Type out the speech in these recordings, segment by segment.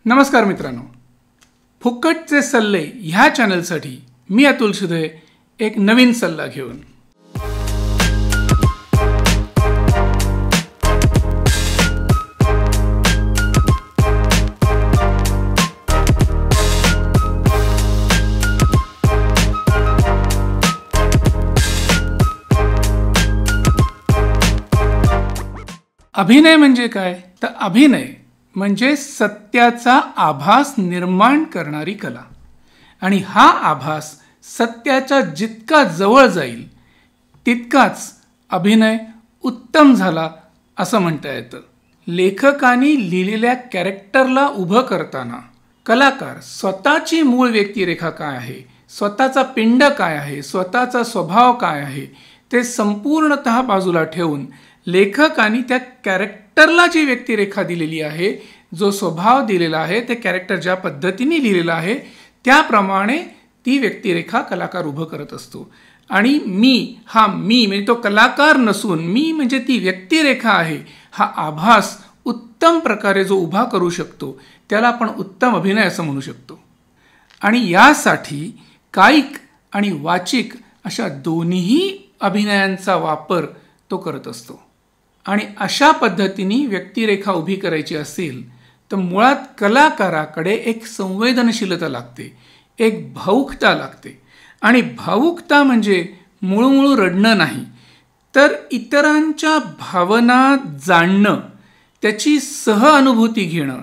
नमस्कार मित्रांनो, फुकटचे सल्ले ह्या चॅनलसाठी मी अतुल सुधे एक नवीन सल्ला घेऊन अभिनय म्हणजे काय? तर अभिनय म्हणजे सत्याचा आभास निर्माण करणारी कला. आणि हा आभास सत्याच्या जितका जवळ जाईल तितकाच अभिनय उत्तम झाला असं म्हणता येतं. लेखकांनी लिहिलेल्या कॅरेक्टरला उभं करताना कलाकार स्वतःची मूळ व्यक्तिरेखा काय आहे, स्वतःचा पिंड काय आहे, स्वतःचा स्वभाव काय आहे ते संपूर्णतः बाजूला ठेवून लेखकांनी त्या कॅरेक्टरला जी व्यक्तिरेखा दिलेली आहे, जो स्वभाव दिलेला आहे, ते कॅरेक्टर ज्या पद्धतीने लिहिलेलं आहे त्याप्रमाणे ती व्यक्तिरेखा कलाकार उभं करत असतो. आणि मी म्हणजे तो कलाकार नसून मी म्हणजे ती व्यक्तिरेखा आहे, हा आभास उत्तम प्रकारे जो उभा करू शकतो त्याला आपण उत्तम अभिनय असं म्हणू शकतो. आणि यासाठी कायिक आणि वाचिक अशा दोन्ही अभिनयांचा वापर तो करत असतो. आणि अशा पद्धतीने व्यक्तिरेखा उभी करायची असेल तर मुळात कलाकाराकडे एक संवेदनशीलता लागते, एक भावुकता लागते. आणि भावुकता म्हणजे मुळूमुळू रडणं नाही, तर इतरांच्या भावना जाणणं, त्याची सहअनुभूती घेणं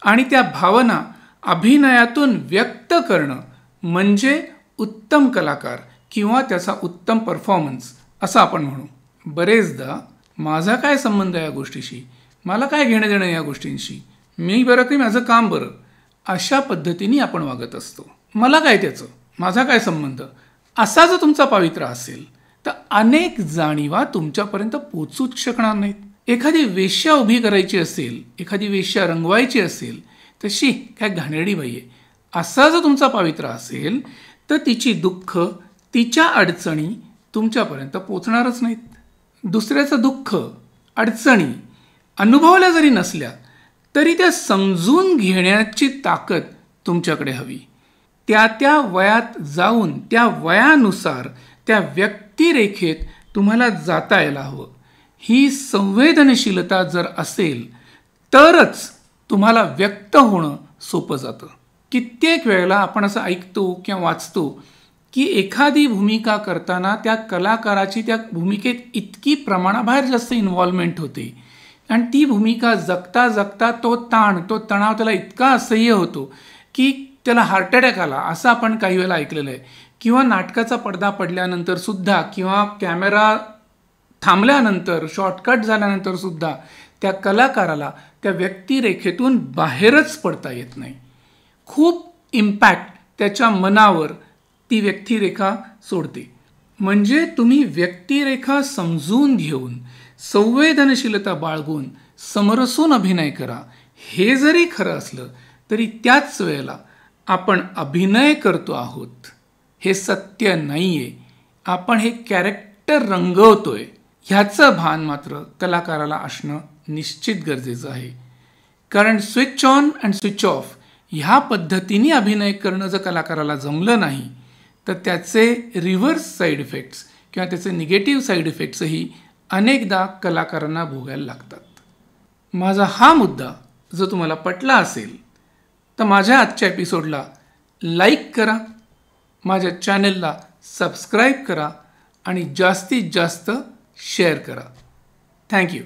आणि त्या भावना अभिनयातून व्यक्त करणं म्हणजे उत्तम कलाकार किंवा त्याचा उत्तम परफॉर्मन्स असं आपण म्हणू. बरेचदा माझा काय संबंध या गोष्टीशी, मला काय घेणं देणं या गोष्टींशी, मी बरं की माझं काम बरं, अशा पद्धतीने आपण वागत असतो. मला काय त्याचं, माझा काय संबंध, असा जर तुमचा पावित्र्य असेल तर अनेक जाणीवा तुमच्यापर्यंत पोचूच शकणार नाहीत. एखादी वेश्या उभी करायची असेल, एखादी वेश्या रंगवायची असेल तशी काय घाणेरडी बाई आहे असा जर तुमचा पावित्र्य असेल तर तिची दुःख, तिच्या अडचणी तुमच्यापर्यंत पोचणारच नाहीत. दुसऱ्याचं दुःख, अडचणी अनुभवल्या जरी नसल्या तरी त्या समजून घेण्याची ताकद तुमच्याकडे हवी. त्या वयात जाऊन त्या वयानुसार त्या व्यक्तिरेखेत तुम्हाला जाता यायला हवं. ही संवेदनशीलता जर असेल तरच तुम्हाला व्यक्त होणं सोपं जातं. कित्येक वेळेला आपण असं ऐकतो किंवा वाचतो की एखादी भूमिका करताना त्या कलाकाराची त्या भूमिकेत इतकी प्रमाणाबाहेर जास्त इन्व्हॉल्वमेंट होते आणि ती भूमिका जगता जगता तो तणाव त्याला इतका असह्य होतो की त्याला हार्ट अटॅक आला असं आपण काही वेळेला ऐकलेलं आहे. किंवा नाटकाचा पडदा पडल्यानंतर सुद्धा किंवा कॅमेरा थांबल्यानंतर, शॉर्टकट झाल्यानंतर सुद्धा त्या कलाकाराला त्या व्यक्तिरेखेतून बाहेरच पडता येत नाही. खूप इम्पॅक्ट त्याच्या मनावर ती व्यक्तिरेखा सोडते. म्हणजे तुम्ही व्यक्तिरेखा समजून घेऊन, संवेदनशीलता बाळगून, समरसून अभिनय करा. हे जरी खरं असलं तरी त्याच वेळेला आपण अभिनय करतो आहोत हे सत्य नाही आहे. आपण हे कॅरेक्टर रंगवतोय ह्याचं भान मात्र कलाकाराला असणं निश्चित गरजेचं आहे. कारण switch on and switch off ह्या पद्धतीने अभिनय करणं जर कलाकाराला जमलं नाही तर त्याचे रिव्हर्स साईड इफेक्ट्स किंवा त्याचे निगेटिव्ह साईड इफेक्ट्सही अनेकदा कलाकारांना भोगायला लागतात. माझा हा मुद्दा जर तुम्हाला पटला असेल तर माझ्या आजच्या एपिसोडला लाईक करा, माझ्या चॅनलला सबस्क्राईब करा आणि जास्तीत जास्त शेअर करा. थँक्यू.